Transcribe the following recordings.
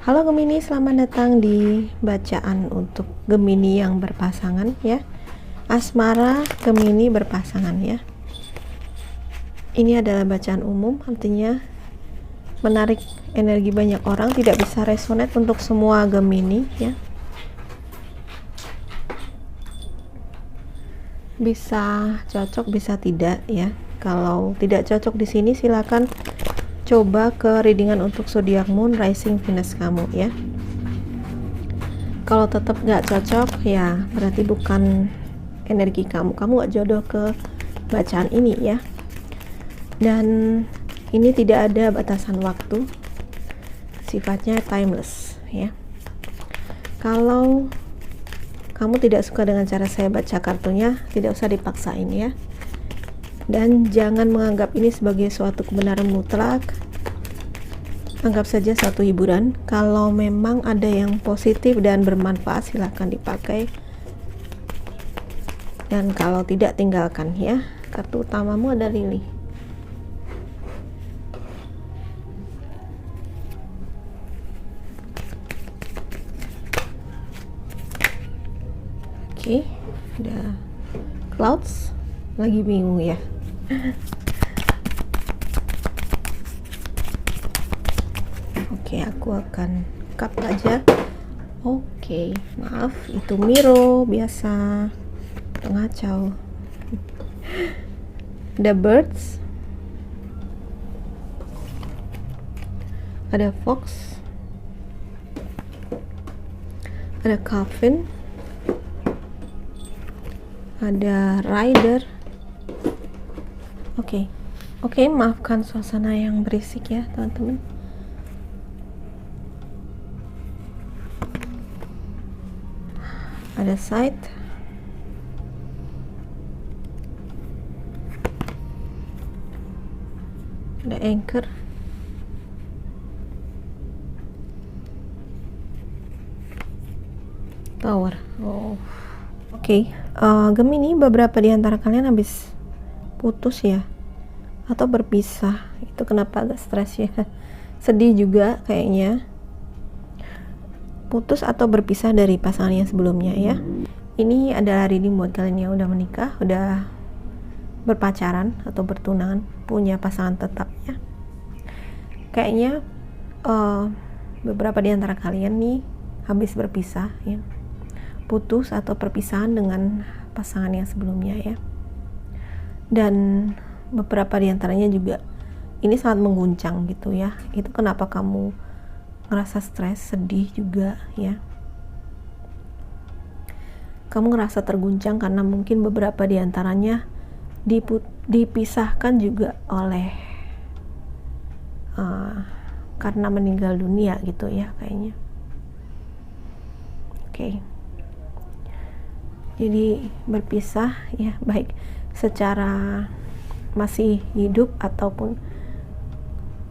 Halo Gemini, selamat datang di bacaan untuk Gemini yang berpasangan ya. Asmara Gemini berpasangan ya. Ini adalah bacaan umum, artinya menarik energi banyak orang, tidak bisa resonate untuk semua Gemini ya. Bisa cocok, bisa tidak ya. Kalau tidak cocok di sini silakan coba ke readingan untuk zodiak moon, rising, Venus kamu ya. Kalau tetap nggak cocok ya berarti bukan energi kamu nggak jodoh ke bacaan ini ya. Dan ini tidak ada batasan waktu, sifatnya timeless ya. Kalau kamu tidak suka dengan cara saya baca kartunya, tidak usah dipaksain ya. Dan jangan menganggap ini sebagai suatu kebenaran mutlak. Anggap saja satu hiburan. Kalau memang ada yang positif dan bermanfaat, silahkan dipakai. Dan kalau tidak, tinggalkan ya. Kartu utamamu ada lili. Oke, ada clouds. Lagi bingung ya. Oke, aku akan cut aja. Oke, maaf, itu Miro biasa pengacau. Ada birds, ada fox, ada coffin, ada rider. Oke, maafkan suasana yang berisik ya teman-teman. Ada side, ada anchor, tower. Oke, Gemini, beberapa di antara kalian habis putus ya, atau berpisah. Itu kenapa agak stres ya, sedih juga kayaknya. Putus atau berpisah dari pasangan yang sebelumnya ya. Ini adalah reading buat kalian yang udah menikah, udah berpacaran atau bertunangan, punya pasangan tetap ya. Kayaknya beberapa di antara kalian nih habis berpisah ya, putus atau perpisahan dengan pasangan yang sebelumnya ya. Dan beberapa di antaranya juga ini sangat mengguncang gitu ya. Itu kenapa kamu ngerasa stres, sedih juga ya. Kamu ngerasa terguncang karena mungkin beberapa di antaranya dipisahkan juga oleh karena meninggal dunia gitu ya kayaknya. Oke. Jadi berpisah ya, baik secara masih hidup ataupun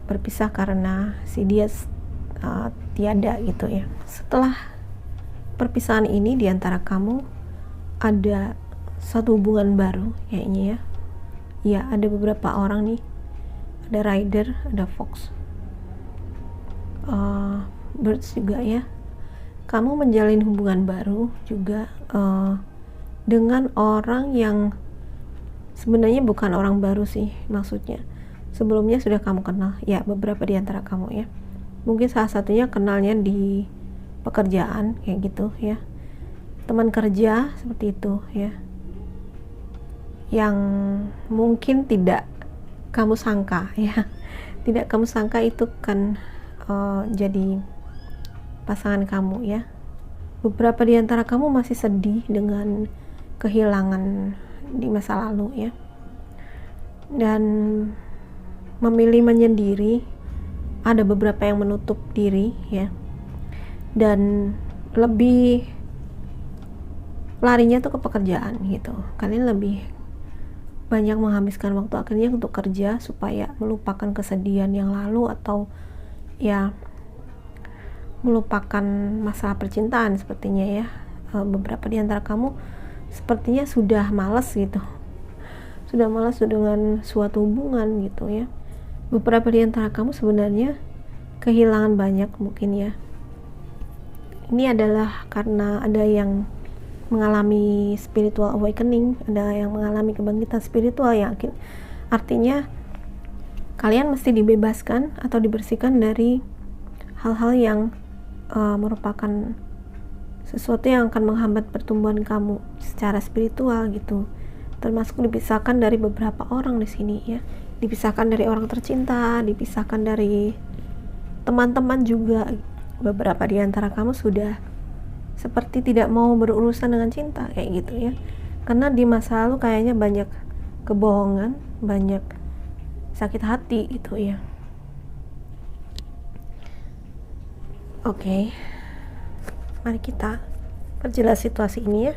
berpisah karena si dia tiada gitu ya. Setelah perpisahan ini di antara kamu ada satu hubungan baru kayaknya ya. Ya, ada beberapa orang nih. Ada rider, ada fox, birds juga ya. Kamu menjalin hubungan baru juga dengan orang yang sebenarnya bukan orang baru sih, maksudnya sebelumnya sudah kamu kenal ya, beberapa di antara kamu ya. Mungkin salah satunya kenalnya di pekerjaan kayak gitu ya, teman kerja seperti itu ya, yang mungkin tidak kamu sangka ya, tidak kamu sangka itu kan jadi pasangan kamu ya. Beberapa di antara kamu masih sedih dengan kehilangan di masa lalu ya, dan memilih menyendiri. Ada beberapa yang menutup diri ya, dan lebih larinya tuh ke pekerjaan gitu. Kalian lebih banyak menghabiskan waktu akhirnya untuk kerja supaya melupakan kesedihan yang lalu, atau ya melupakan masalah percintaan sepertinya ya. Beberapa di antara kamu sepertinya sudah malas gitu, sudah malas dengan suatu hubungan gitu ya. Beberapa di antara kamu sebenarnya kehilangan banyak mungkin ya, ini adalah karena ada yang mengalami spiritual awakening, ada yang mengalami kebangkitan spiritual, yang artinya kalian mesti dibebaskan atau dibersihkan dari hal-hal yang merupakan sesuatu yang akan menghambat pertumbuhan kamu secara spiritual gitu. Termasuk dipisahkan dari beberapa orang di sini ya, dipisahkan dari orang tercinta, dipisahkan dari teman-teman juga. Beberapa di antara kamu sudah seperti tidak mau berurusan dengan cinta kayak gitu ya, karena di masa lalu kayaknya banyak kebohongan, banyak sakit hati gitu ya. Oke, mari kita perjelas situasi ini ya.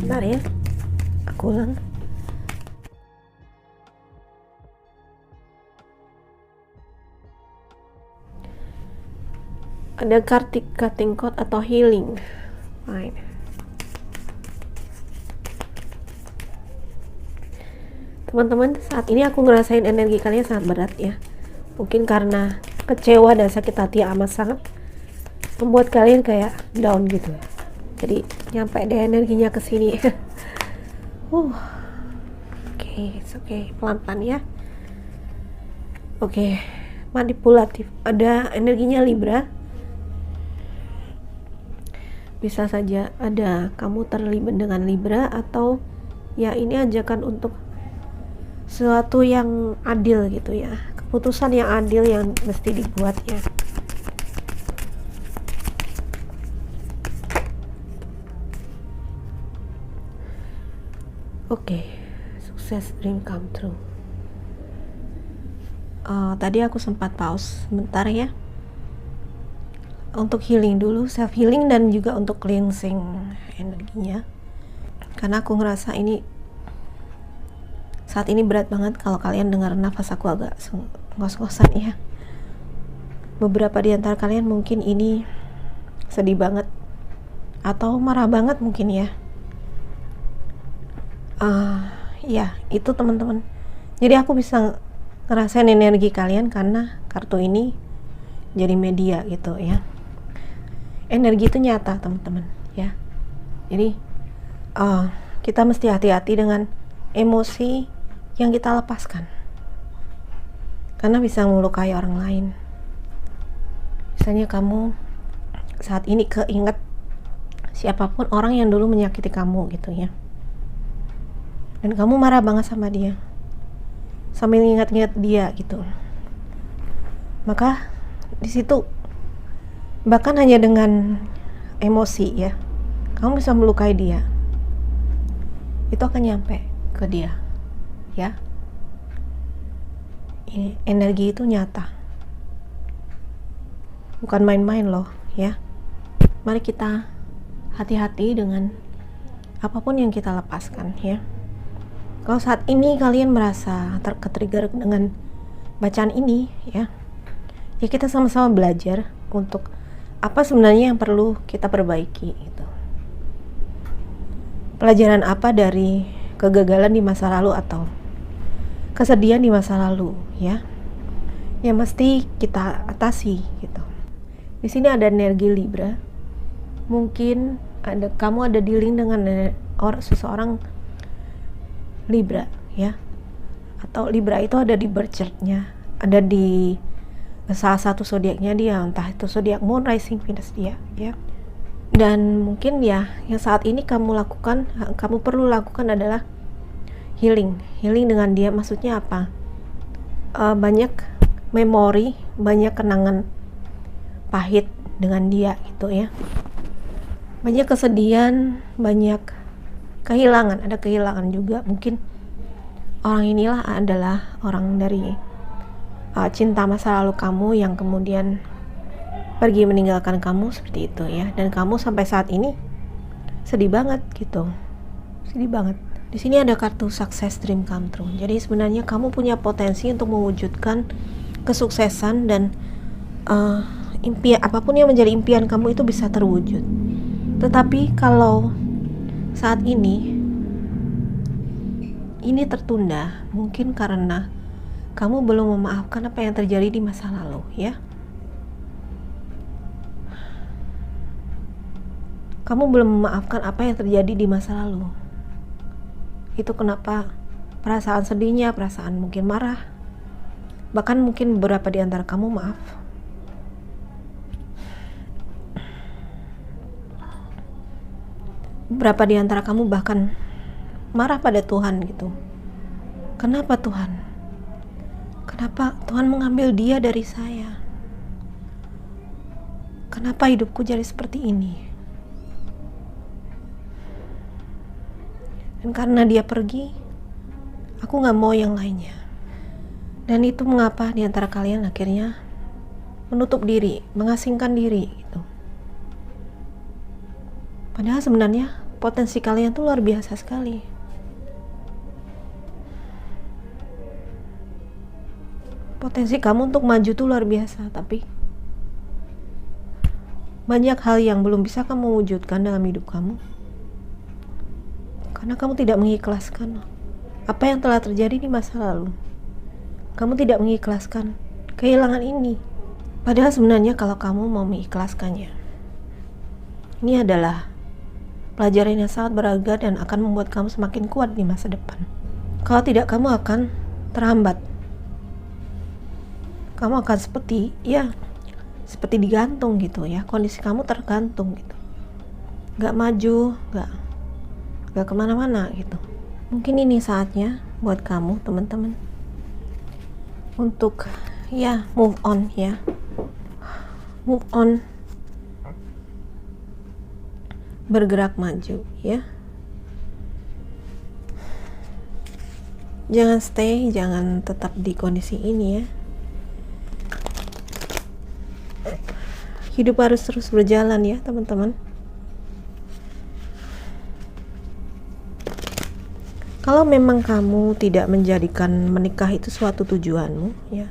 Sebentar ya, aku ulang. Ada cutting code atau healing. Right. Teman-teman, saat ini aku ngerasain energi kalian sangat berat ya. Mungkin karena kecewa dan sakit hati amat sangat membuat kalian kayak down gitu. Jadi nyampe deh energinya ke sini. Oke, pelan-pelan ya. Oke, manipulatif. Ada energinya Libra. Bisa saja ada kamu terlibat dengan Libra, atau ya ini ajakan untuk sesuatu yang adil gitu ya, keputusan yang adil yang mesti dibuat ya. Oke, sukses dream come true. Tadi aku sempat pause sebentar ya, untuk healing dulu, self healing, dan juga untuk cleansing energinya, karena aku ngerasa ini saat ini berat banget. Kalau kalian dengar nafas aku agak ngos-ngosan ya, beberapa di antara kalian mungkin ini sedih banget atau marah banget mungkin ya. Ya itu teman-teman, jadi aku bisa ngerasain energi kalian karena kartu ini jadi media gitu ya. Energi itu nyata teman-teman ya, jadi kita mesti hati-hati dengan emosi yang kita lepaskan, karena bisa melukai orang lain. Misalnya kamu saat ini keinget siapapun orang yang dulu menyakiti kamu gitu ya, dan kamu marah banget sama dia sambil ingat-ingat dia gitu, maka di situ bahkan hanya dengan emosi ya, kamu bisa melukai dia. Itu akan nyampe ke dia ya. Ini energi itu nyata, bukan main-main loh ya. Mari kita hati-hati dengan apapun yang kita lepaskan ya. Kalau saat ini kalian merasa ke-trigger dengan bacaan ini ya, ya kita sama-sama belajar untuk apa sebenarnya yang perlu kita perbaiki gitu. Pelajaran apa dari kegagalan di masa lalu atau kesedihan di masa lalu ya, yang mesti kita atasi gitu. Di sini ada energi Libra. Mungkin kamu ada dealing dengan seseorang Libra ya, atau Libra itu ada di birth chart-nya, ada di salah satu zodiaknya dia, entah itu zodiak Moon, Rising, Venus dia ya. Dan mungkin ya yang saat ini kamu perlu lakukan adalah healing dengan dia. Maksudnya apa? Banyak memori, banyak kenangan pahit dengan dia gitu ya, banyak kesedihan, banyak kehilangan, ada kehilangan juga. Mungkin orang inilah adalah orang dari cinta masa lalu kamu yang kemudian pergi meninggalkan kamu seperti itu ya, dan kamu sampai saat ini sedih banget gitu, sedih banget. Di sini ada kartu success dream come true. Jadi sebenarnya kamu punya potensi untuk mewujudkan kesuksesan, dan impian apapun yang menjadi impian kamu itu bisa terwujud. Tetapi kalau saat ini tertunda mungkin karena kamu belum memaafkan apa yang terjadi di masa lalu, ya. Kamu belum memaafkan apa yang terjadi di masa lalu. Itu kenapa perasaan sedihnya, perasaan mungkin marah, bahkan mungkin beberapa di antara kamu maaf. Beberapa di antara kamu bahkan marah pada Tuhan gitu. Kenapa Tuhan? Kenapa Tuhan mengambil dia dari saya? Kenapa hidupku jadi seperti ini? Dan karena dia pergi, aku gak mau yang lainnya. Dan itu mengapa di antara kalian akhirnya menutup diri, mengasingkan diri gitu. Padahal sebenarnya potensi kalian tuh luar biasa sekali. Potensi kamu untuk maju tuh luar biasa, tapi banyak hal yang belum bisa kamu wujudkan dalam hidup kamu karena kamu tidak mengikhlaskan apa yang telah terjadi di masa lalu. Kamu tidak mengikhlaskan kehilangan ini. Padahal sebenarnya kalau kamu mau mengikhlaskannya, ini adalah pelajaran yang sangat berharga dan akan membuat kamu semakin kuat di masa depan. Kalau tidak, kamu akan terhambat. Kamu akan seperti digantung gitu ya. Kondisi kamu tergantung gitu, gak maju, gak kemana-mana gitu. Mungkin ini saatnya buat kamu teman-teman untuk move on, bergerak maju ya. Jangan stay, jangan tetap di kondisi ini ya. Hidup harus terus berjalan ya teman-teman. Kalau memang kamu tidak menjadikan menikah itu suatu tujuanmu ya,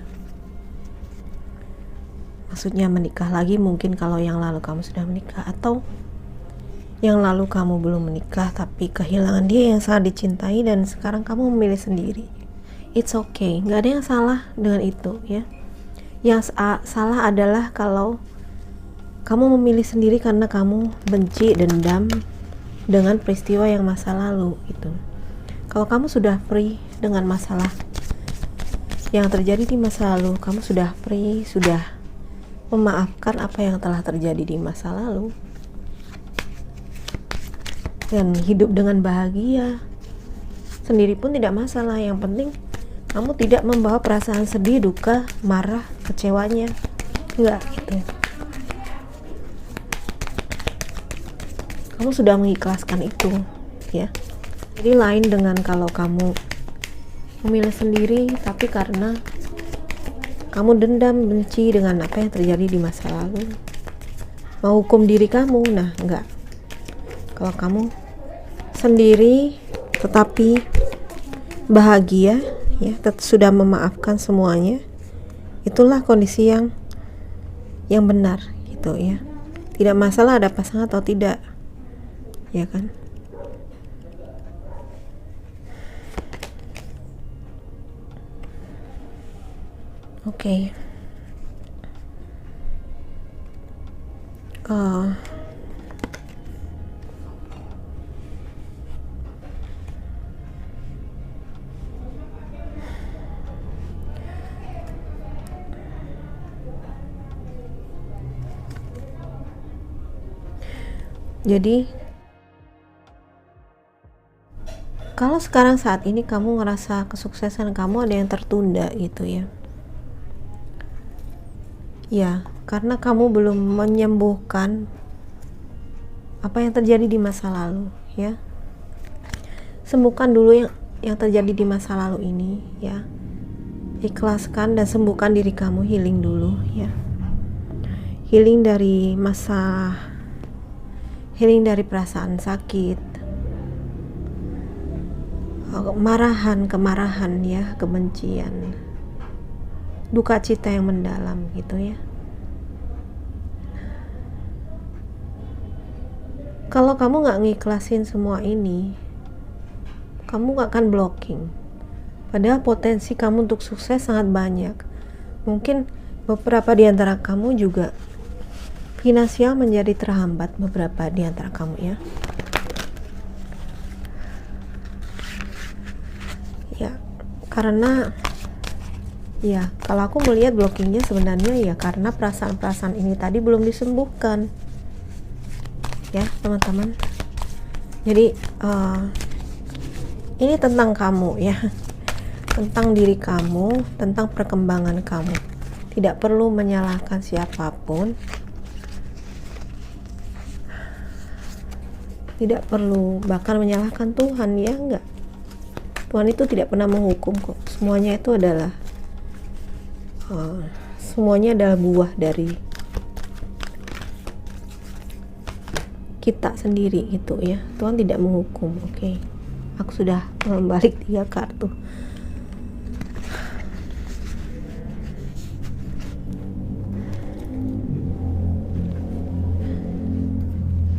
maksudnya menikah lagi mungkin kalau yang lalu kamu sudah menikah, atau yang lalu kamu belum menikah tapi kehilangan dia yang sangat dicintai dan sekarang kamu memilih sendiri, it's okay, gak ada yang salah dengan itu ya. Yang salah adalah kalau kamu memilih sendiri karena kamu benci, dendam dengan peristiwa yang masa lalu gitu. Kalau kamu sudah free dengan masalah yang terjadi di masa lalu, kamu sudah free, sudah memaafkan apa yang telah terjadi di masa lalu, dan hidup dengan bahagia sendiri pun tidak masalah. Yang penting kamu tidak membawa perasaan sedih, duka, marah, kecewanya, enggak gitu. Kamu sudah mengikhlaskan itu ya. Jadi lain dengan kalau kamu memilih sendiri tapi karena kamu dendam, benci dengan apa yang terjadi di masa lalu, mau hukum diri kamu. Nah enggak, kalau kamu sendiri tetapi bahagia ya, sudah memaafkan semuanya, itulah kondisi yang benar gitu ya. Tidak masalah ada pasangan atau tidak, ya kan. Oke. Jadi kalau sekarang saat ini kamu ngerasa kesuksesan kamu ada yang tertunda gitu ya, ya karena kamu belum menyembuhkan apa yang terjadi di masa lalu ya. Sembuhkan dulu yang terjadi di masa lalu ini ya. Ikhlaskan dan sembuhkan diri kamu, healing dulu ya. Healing dari masalah, healing dari perasaan sakit, kemarahan ya, kebencian, duka cita yang mendalam gitu ya. Kalau kamu nggak ngiklasin semua ini, kamu nggak akan blocking. Padahal potensi kamu untuk sukses sangat banyak. Mungkin beberapa di antara kamu juga finansial menjadi terhambat, beberapa di antara kamu ya. Ya, karena ya, kalau aku melihat blockingnya sebenarnya ya karena perasaan-perasaan ini tadi belum disembuhkan. Ya, teman-teman. Jadi, ini tentang kamu ya. Tentang diri kamu, tentang perkembangan kamu. Tidak perlu menyalahkan siapapun. Tidak perlu bahkan menyalahkan Tuhan, ya enggak. Tuhan itu tidak pernah menghukum kok. Semuanya itu adalah buah dari kita sendiri gitu ya. Tuhan tidak menghukum. Oke. Aku sudah membalik 3 kartu.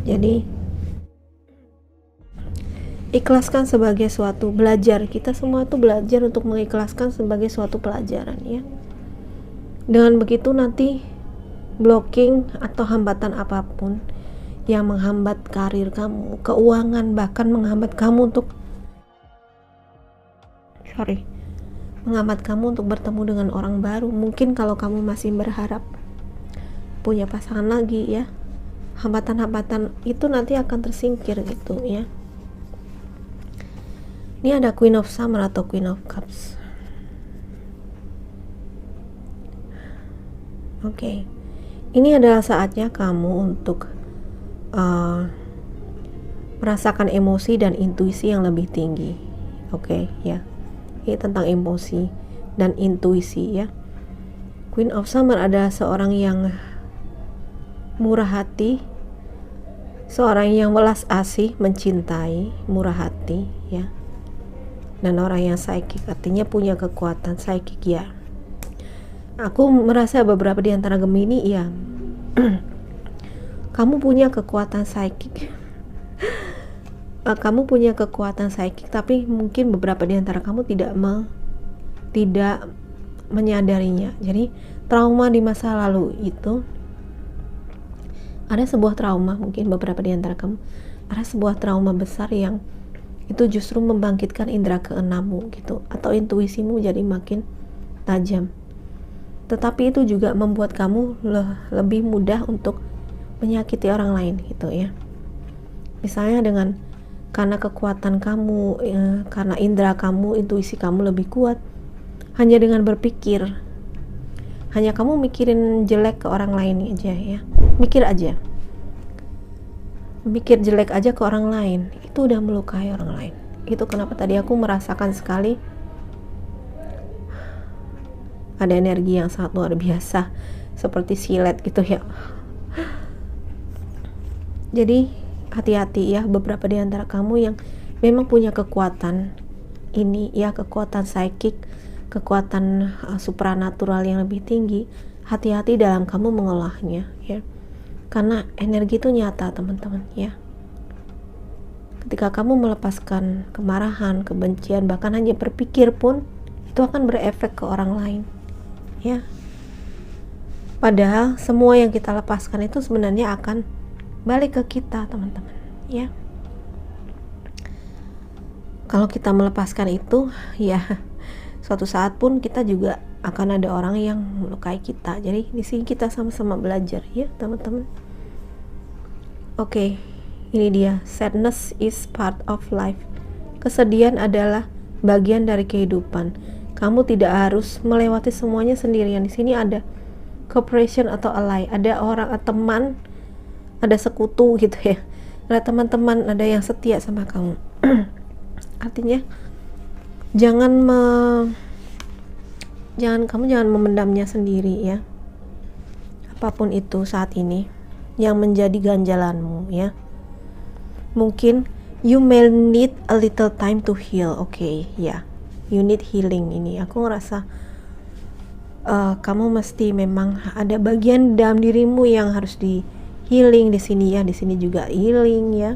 Jadi ikhlaskan sebagai suatu belajar. Kita semua tuh belajar untuk mengikhlaskan sebagai suatu pelajaran ya. Dengan begitu nanti blocking atau hambatan apapun yang menghambat karir kamu, keuangan, bahkan menghambat kamu untuk bertemu dengan orang baru. Mungkin kalau kamu masih berharap punya pasangan lagi ya, hambatan-hambatan itu nanti akan tersingkir gitu ya. Ini ada Queen of Summer atau Queen of Cups. Oke. Ini adalah saatnya kamu untuk merasakan emosi dan intuisi yang lebih tinggi. Oke, ya. Ini tentang emosi dan intuisi ya. Queen of Summer adalah seorang yang murah hati, seorang yang welas asih, mencintai, murah hati ya. Dan orang yang psychic, artinya punya kekuatan psychic ya. Aku merasa beberapa di antara Gemini ya kamu punya kekuatan psychic. Kamu punya kekuatan psychic, tapi mungkin beberapa di antara kamu tidak menyadarinya. Jadi trauma di masa lalu itu, ada sebuah trauma, mungkin beberapa di antara kamu ada sebuah trauma besar yang itu justru membangkitkan indera keenammu gitu, atau intuisimu jadi makin tajam. Tetapi itu juga membuat kamu lebih mudah untuk menyakiti orang lain gitu ya. Misalnya karena kekuatan kamu, karena indera kamu, intuisi kamu lebih kuat, hanya dengan berpikir, hanya kamu mikirin jelek ke orang lain aja ya, mikir jelek aja ke orang lain, itu udah melukai orang lain. Itu kenapa tadi aku merasakan sekali ada energi yang sangat luar biasa, seperti silet gitu ya. Jadi hati-hati ya, beberapa di antara kamu yang memang punya kekuatan ini ya, kekuatan psychic, kekuatan supranatural yang lebih tinggi, hati-hati dalam kamu mengolahnya ya, karena energi itu nyata teman-teman ya. Ketika kamu melepaskan kemarahan, kebencian, bahkan hanya berpikir pun itu akan berefek ke orang lain ya. Padahal semua yang kita lepaskan itu sebenarnya akan balik ke kita teman-teman ya. Kalau kita melepaskan itu ya, suatu saat pun kita juga akan ada orang yang melukai kita. Jadi di sini kita sama-sama belajar ya teman-teman. Oke, ini dia, sadness is part of life. Kesedihan adalah bagian dari kehidupan. Kamu tidak harus melewati semuanya sendirian. Di sini ada cooperation atau ally, ada orang, teman, ada sekutu gitu ya, ada teman-teman, ada yang setia sama kamu. Artinya kamu jangan memendamnya sendiri ya, apapun itu saat ini yang menjadi ganjalanmu ya. Mungkin you may need a little time to heal. Oke, ya, you need healing. Ini aku ngerasa kamu mesti memang ada bagian dalam dirimu yang harus healing di sini ya, di sini juga healing ya.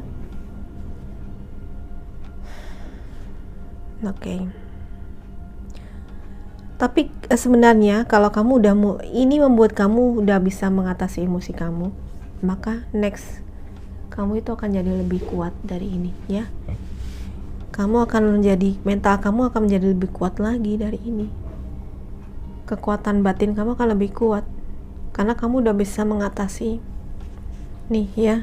Oke. Tapi sebenarnya kalau kamu udah ini membuat kamu udah bisa mengatasi emosi kamu, maka next kamu itu akan jadi lebih kuat dari ini ya. Kamu akan menjadi, mental kamu akan menjadi lebih kuat lagi dari ini. Kekuatan batin kamu akan lebih kuat karena kamu udah bisa mengatasi nih ya,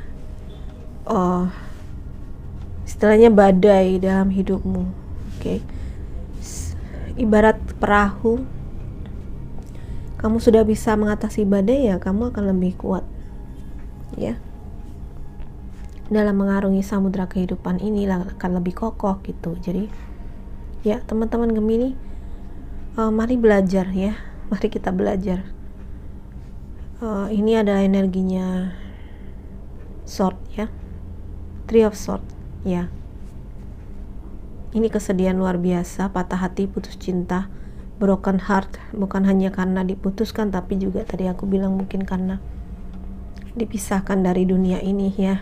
istilahnya badai dalam hidupmu. Oke. Ibarat perahu, kamu sudah bisa mengatasi badai ya, kamu akan lebih kuat ya dalam mengarungi samudra kehidupan ini, akan lebih kokoh gitu. Jadi ya teman-teman Gemini, mari belajar ya, mari kita belajar. Ini adalah energinya Sword ya, Three of Sword ya. Ini kesedihan luar biasa, patah hati, putus cinta, broken heart, bukan hanya karena diputuskan, tapi juga tadi aku bilang mungkin karena dipisahkan dari dunia ini ya.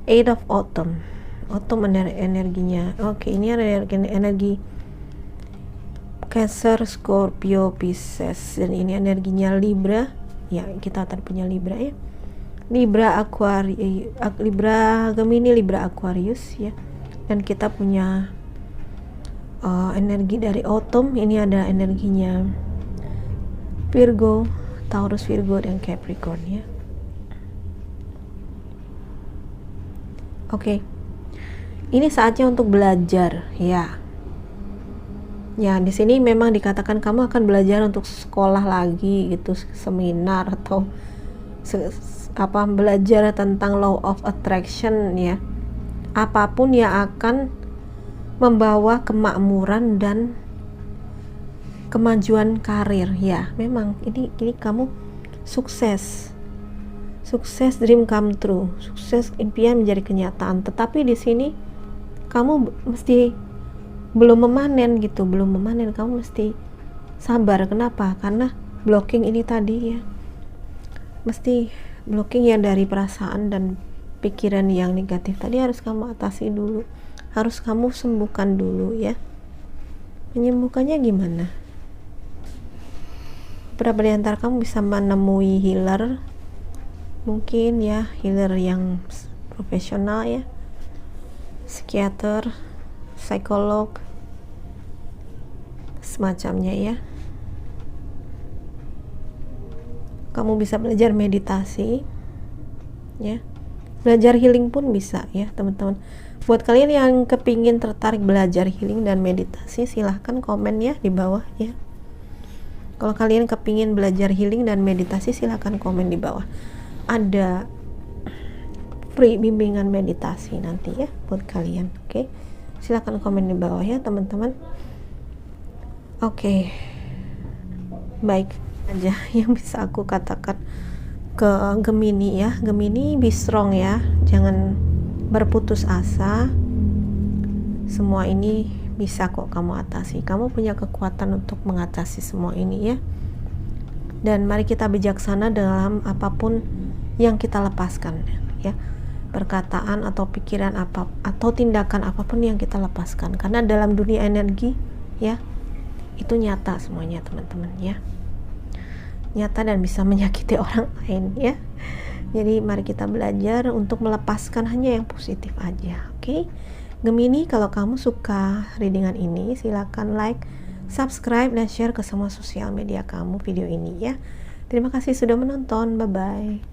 Eight of Autumn, energinya. Oke, ini ada energi Cancer, Scorpio, Pisces, dan ini energinya Libra. Ya, kita tadi punya Libra ya. Libra, Gemini, Libra, Aquarius ya. Dan kita punya energi dari Autumn. Ini ada energinya Virgo, Taurus, Virgo, dan Capricorn ya. Oke. Ini saatnya untuk belajar ya. Ya, di sini memang dikatakan kamu akan belajar untuk sekolah lagi gitu, seminar atau belajar tentang law of attraction ya. Apapun yang akan membawa kemakmuran dan kemajuan karir ya. Memang ini kamu sukses, dream come true, sukses, impian menjadi kenyataan. Tetapi di sini kamu mesti belum memanen, kamu mesti sabar. Kenapa? Karena blocking ini tadi ya, mesti blocking yang dari perasaan dan pikiran yang negatif tadi harus kamu atasi dulu, harus kamu sembuhkan dulu ya. Menyembuhkannya gimana? Beberapa di antara kamu bisa menemui healer, mungkin ya, healer yang profesional ya, psikiater, psikolog, semacamnya ya. Kamu bisa belajar meditasi ya, belajar healing pun bisa ya teman-teman. Buat kalian yang kepingin tertarik belajar healing dan meditasi, silahkan komen ya di bawah ya. Kalau kalian kepingin belajar healing dan meditasi, silahkan komen di bawah. Ada free bimbingan meditasi nanti ya buat kalian. Oke, silahkan komen di bawah ya teman-teman. Oke, baik aja yang bisa aku katakan ke Gemini ya. Gemini, be strong ya, jangan berputus asa. Semua ini bisa kok kamu atasi. Kamu punya kekuatan untuk mengatasi semua ini ya. Dan mari kita bijaksana dalam apapun yang kita lepaskan ya. Perkataan atau pikiran apa atau tindakan apapun yang kita lepaskan, karena dalam dunia energi ya, itu nyata semuanya teman-teman ya, nyata dan bisa menyakiti orang lain ya. Jadi mari kita belajar untuk melepaskan hanya yang positif aja. Oke, Gemini, kalau kamu suka readingan ini, silakan like, subscribe, dan share ke semua sosial media kamu video ini ya. Terima kasih sudah menonton, bye bye.